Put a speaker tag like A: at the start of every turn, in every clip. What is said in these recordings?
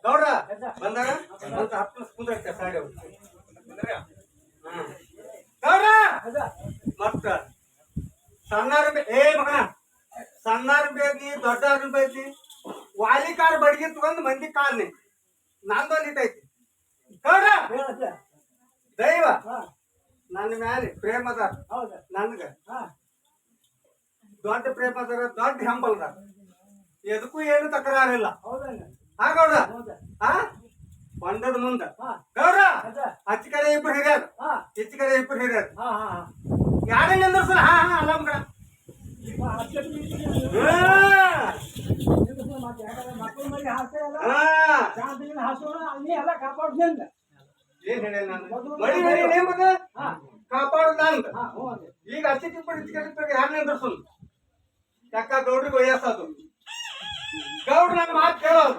A: ಗೌಡ್ರ ಬಂದಾಗ ಒಂದು 10 ಕುಂದ್ರತ್ತೆ ಸಾಡಿ ಗೌಡ್ರ ಮತ್ತ ಸಣ್ಣಾರ ಏ ಮಗನ ಸಣ್ಣಾರ ಬೇಕಿ ದೊಡ್ಡಾರ ಬೇಕಿ ವಾಲಿ ಕಾರ್ ಬಡಿಗೆ ತಗೊಂಡು ಮಂದಿ ಕಾಲ್ನಿ ನಂದೊಂದು ಇಟ್ಟೈತಿ ಗೌಡ್ರ ದೈವ ನನ್ನ ಮ್ಯಾಲೆ ಪ್ರೇಮ ಅದ ನನ್ಗ ದೊಡ್ಡ ಪ್ರೇಮ ಅದಾರ ದೊಡ್ಡ ಹಂಬಲ್ದ ಎದಕ್ಕೂ ಏನು ತಕರಾರಿಲ್ಲ ಹಾ ಗೌಡ ಬಂದದ ಮುಂದ ಗೌಡ ಅಚ್ಚ ಕಡೆ ಇಬ್ರು ಹಿರಿಯರು ಇಚ್ಚ ಕಡೆ ಇಬ್ರು ಹಿರಿಯರು ಯಾರೇ ನಿಂದ್ರಸಲ ಹಾ ಹಾ ಅಲ್ಲ ಮಗ ಏನ್ ಹೇಳ ನಾನು ಮಳಿ ಮಳಿ ನೇಮದ ಕಾಪಾಡು ನಂದ ಈಗ ಅಚ್ಚ ಇಬ್ಬರು ಇಚ್ಚ ಕಡೆ ಇಬ್ಬರು ಯಾರು ನಿಂದ್ರಸಲ್ ಯಾಕ ಗೌಡ್ರಿಗೆ ವಯಸ್ಸದು ಗೌಡ್ರ ನನ್ನ ಮಾತು ಕೇಳೋದು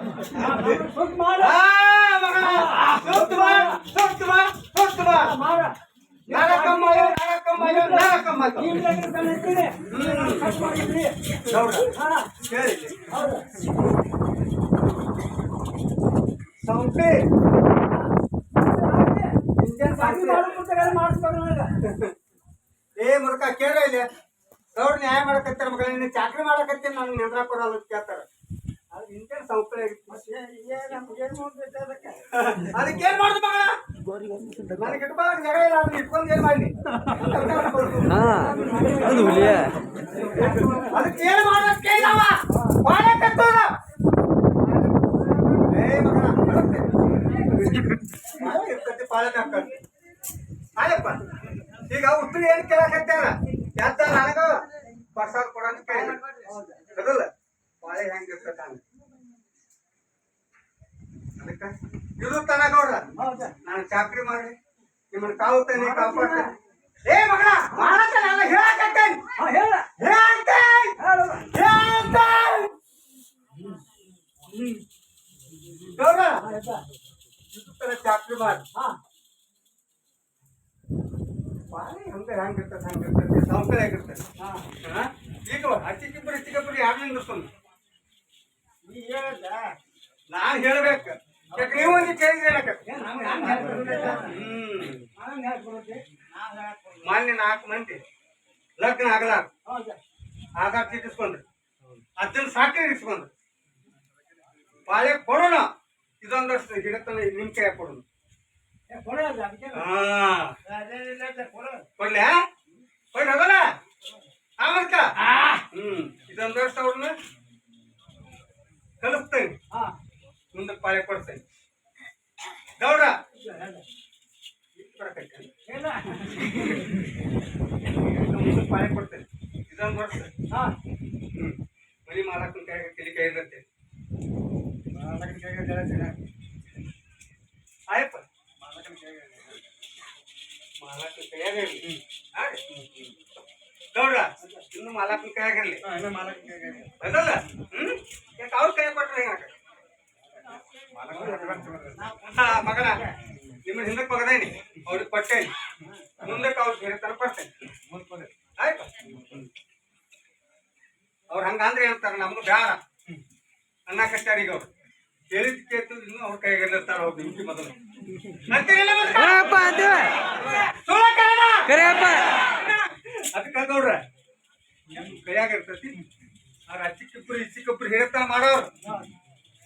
A: ಸಂಪೆ ಏ ಮುರ್ಕ ಕೇಳ ಇಲ್ಲ ಗೌಡ್ರ ನ್ಯಾಯ ಮಾಡಕತ್ತಾರ ಮಗಳ ನೀನು ಚಾಕ್ರಿ ಮಾಡಕತ್ತೇನೆ ನನಗೆ ನೆಂದ್ರಾಪುರ ಅಲ್ಲ ಕೇಳ್ತಾರ ಇಂಟೇನ್ ಸೌಕರ್ಯ ಅದಕ್ಕೇನ್ ಮಾಡುದು ಮಗಳ ನನಗೆ ಇಟ್ಕೊಳ್ಳೋಕೆ ಜಾಗ ಇಲ್ಲ ಅದನ್ನ ಇಟ್ಕೊಂಡು ಏನ್ ಮಾಡಿ ಅದಕ್ಕೆ ಏನ್ ಮಾಡೋದಕ್ಕೆ ಇಲ್ಲವ ಬಾಳೆ ಕಟ್ಟೋದ ಏ ಮಗಳ ಇರ್ತತಿ ಪಾಲನೆ ಹಾಕಿ ಆಯಪ್ಪ ಈಗ ಉತ್ತರ ಏನ್ ಕೇಳಕತ್ತಾರ ಯಾತ ನನಗ ಪ್ರಸಾದ ಕೊಡಂತ ಕೇಳಿ ಅದಲ್ಲ ಬಾಳೆ ಹೆಂಗಿರ್ತದ ಅದಕ್ಕ ಇದು ತನಗೌಡ್ರ ನಾನು ಚಾಕ್ರಿ ಮಾಡಿ ನಿಮ್ಮನ್ನ ಕಾವುತ್ತೇನೆ ಕಾಪಾಡ್ತೇನೆ ಏ ಮಗಳ ಮಾಡತ್ತ ನಾನು ಹೇಳಕತ್ತೇನೆ ಗೌಡ್ರ ಇದು ತರ ಚಾಕ್ರಿ ಮಾಡಿ ಬಾಳೆ ಹೆಂಗಿರ್ತದೆ ಸೌಕರ್ಯ ಆಗಿರ್ತದೆ ಈಗ ಅಚ್ಚಿಕ್ಕಿಬ್ಬರು ಇಚ್ಚಿಕಬ್ಬರು ಯಾರು ನಿಂದಿರ್ತಾನೆ ನಾನ್ ಹೇಳ್ಬೇಕು ನೀವು ಒಂದು ಕೇಳಿದ್ರೆ ಮಾನ್ಯ 4 ಮಂದಿ ಲಗ್ನ ಆಗಲಾರ ಆಧಾರ್ ಚೀಟ್ ಇಸ್ಕೊಂಡ್ರಿ ಅದನ್ನ ಸಾಕಿ ಇಸ್ಕೊಂಡ್ರಿ ಬಾಳೆ ಕೊಡೋಣ ಇದೊಂದಷ್ಟು ಹಿಡತನ ನಿಮ್ ಕೈ ಕೊಡೋಣ ಕೊಡ್ಲ್ಯಾ ಕೊಡ್ರಿ ಅದಲ್ಲ ಆಮಕ್ಕ ಇದೊಂದಷ್ಟು ಅವ್ರನ್ನ ಕಲಿಸ್ತೇನೆ ಮುಂದೆ ಪಾಳೆ ಕೊಡ್ತೇನೆ ಗೌಡ ಮುಂದೆ ಪಾಳೆ ಕೊಡ್ತೇನೆ ಇದೊಂದು ವರ್ಷ ಮನಿ ಮಾಲಕನ ಕೈ ತಲೆ ಕೈ ಇರುತ್ತೆ ಆಯಪ್ಪ ಮಾಲಕನ ಕೈಯಾಗಿರ್ಲಿ ಗೌಡ ಇನ್ನು ಮಾಲಕನ ಕೈಯಾಗಿರ್ಲಿ ಅದಲ್ಲ ಯಾಕೆ ಅವ್ರ ಕೈ ಕೊಟ್ರೆ ಹೆಂಗ ಮಗನ ನಿಮ್ಮ ಹಿಂದಕ್ಕೆ ಬಗದೇನಿ ಅವ್ರಿಗೆ ಕೊಟ್ಟೇನಿ ಮುಂದಕ್ಕೆ ಅವ್ರು ಬೇರೆ ತರ ಕೊಡ್ತೇನೆ ಆಯ್ತು ಅವ್ರು ಹಂಗಂದ್ರೆ ಹೇಳ್ತಾರ ನಮ್ಗೆ ಬ್ಯಾಡ ಅನ್ನ ಕಟ್ಟಾರ ಈಗ ಅವ್ರು ಹೇಳಿದ ಕೇಳ್ತು ಇನ್ನು ಅವ್ರ ಕೈಗಿರ್ತಾರ ಅವ್ರು ನಿಮ್ಗೆ ಮೊದಲು ಅದಕ್ಕೆ ಗೌಡ್ರ ನಿಮ್ ಕೈಯಾಗ ಇರ್ತತಿ ಅವ್ರ ಅಚ್ಚಿಕ್ಕಿಬ್ಬರು ಇಚ್ಚಿಕ್ಕಿಬ್ಬರು ಹೇಳ್ತಾರ ಮಾಡೋರು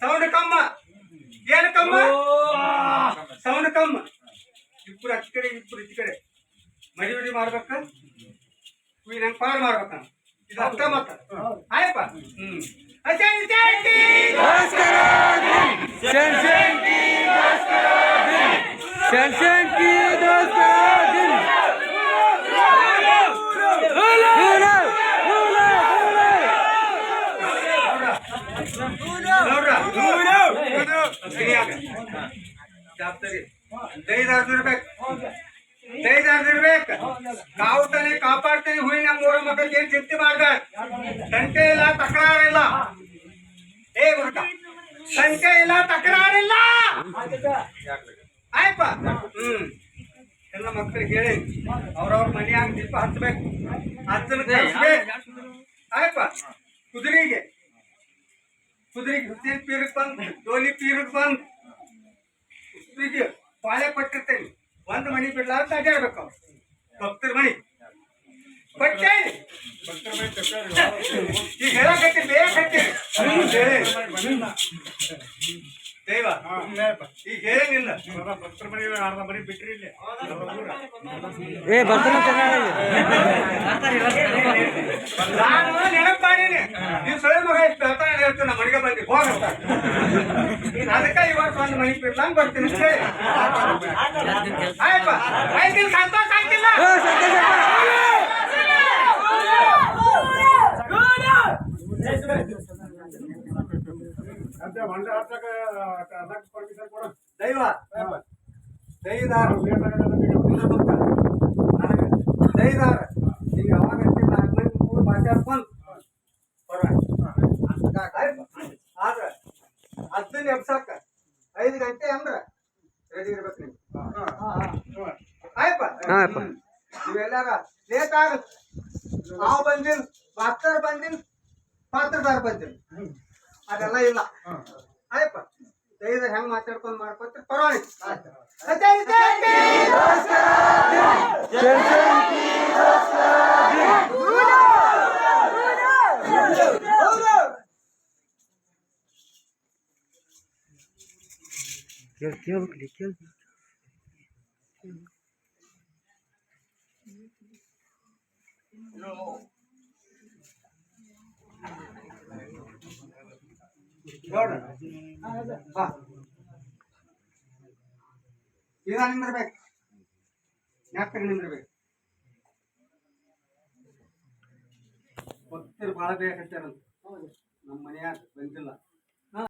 A: ಸೌಂಡ್ ಕಮ್ಮ ಏನು ಕಮ್ಮ ಸೌಂಡ್ ಕಮ್ಮ ಇಬ್ಬರು ಅಚ್ಚ ಕಡೆ ಇಬ್ಬರು ಇಚ್ಚ ಕಡೆ ಮಡಿ ಮಾಡ್ಬೇಕ ನಂಗೆ ಪಾಡ್ ಮಾಡ್ಬೇಕ ಇದು ಅರ್ಥ ಮತ್ತ ಆಯಪ್ಪ
B: Uno!
A: ನೋಡ್ರ ಜಾಬ್ದಾರಿ ದೈದಾರ್ದಿರ್ಬೇಕು ದೈದಾರ್ದಿರ್ಬೇಕು ಕಾವುತಾನೆ ಕಾಪಾಡ್ತಾನೆ ಹುಯಿ ನಮ್ಮ ಊರ ಮಕ್ಕಳಿಗೆ ಏನ್ ಚಿಂತೆ ಮಾಡ್ದ ಸಂಖ್ಯೆ ಇಲ್ಲ ತಕರಾರಿಲ್ಲ ಏ ಗುರುಕ ಸಂಖ್ಯೆ ಇಲ್ಲ ತಕರಾರಿಲ್ಲ ಆಯ್ಪ ಎಲ್ಲ ಮಕ್ಕಳಿಗೆ ಹೇಳಿ ಅವ್ರವ್ರ ಮನೆಯಾಗ ದೀಪ ಹಚ್ಬೇಕು ಹಚ್ಚನ ಕಳಿಸ್ಬೇಕು ಆಯ್ಪ ಕುದುರೆಗೆ ಹುಸೇನ್ ಪೀರಕ್ ಬಂದ್ ಡೋಲಿ ಪೀರಕ್ ಬಂದ್ ಉಸ್ರಿಗೆ ಪಾಳೆ ಕೊಟ್ಟಿರ್ತೇನೆ ಒಂದ್ ಮನಿ ಬಿಡ್ಲಾರ್ದ ಅಡ್ಡಾಡ್ಬೇಕು ಅವ್ರು ಭಕ್ತರ ಮನಿ ಕೊಟ್ಟೇನಿ ಈಗ ಹೇಳಕತ್ತೀರಿ ಬೇಕತ್ತೀರಿ ದೈವ ಈಗ ಹೇಳಂಗಿಲ್ಲ ಭಕ್ತರ ಮನಿ ಅರ್ಧ ಮನಿ ಬಿಟ್ರಿ ಇಲ್ಲಿ ನಾನು ನೆನಪು ಮಾಡೀನಿ ನೀವು ಸೊಳ್ಳೆ ಮಗ ಎಷ್ಟು ಹೇಳ್ತಾನೆ ಹೇಳ್ತೀನಿ ನಮ್ಮ ಮನೆಗೆ ಬಂದಿ ಹೋಗತ್ತ ಅದಕ್ಕೆ ಇವತ್ತು ಒಂದು ಮನಿ ಬಿಡ್ಲಂಗ್ ಬರ್ತೀನಿ ಆಯ್ತು ಆಯ್ತಿಲ್ಲ ಸಂತೋಷ ಆಯ್ತಿಲ್ಲ ದೈವ ದೈದಾರ ದೈದಾರ ನೀವು ಯಾವಾಗ ನಾಲ್ಕು ಮಂದಿ ಮೂರು ಮಾತಾಡ್ಕೊಂಡು ಆದ್ರೆ ಅದನ್ನ ಎಬ್ಸಾಕ 5 ಗಂಟೆ ಅಂದ್ರ ರೆಡಿ ಇರ್ಬೇಕು ನೀವು ಆಯ್ಪ ನೀವೆಲ್ಲಾರ ಲೇಟ್ ಆಗುತ್ತೆ ನಾವು ಬಂದಿನ್ ಮಾಸ್ತರ್ ಬಂದಿನ್ ಪಾತ್ರದಾರ ಬಂದಿನ್ ಅದೆಲ್ಲ ಇಲ್ಲ ಆಯ್ಪ ದೈದಾರ ಹೆಂಗ್ ಮಾತಾಡ್ಕೊಂಡು ಮಾಡ್ಕೊತೀರಿ ಈಗ ನಿಂದಿರ್ಬೇಕು ಯಾಕೆ ನಿಂದಿರ್ಬೇಕು ಭಕ್ತರು ಬಹಳ ಬೇಕಾಗ್ತಾರಂತ ನಮ್ಮ ಮನೆಯಾಗ ಬಂದಿಲ್ಲ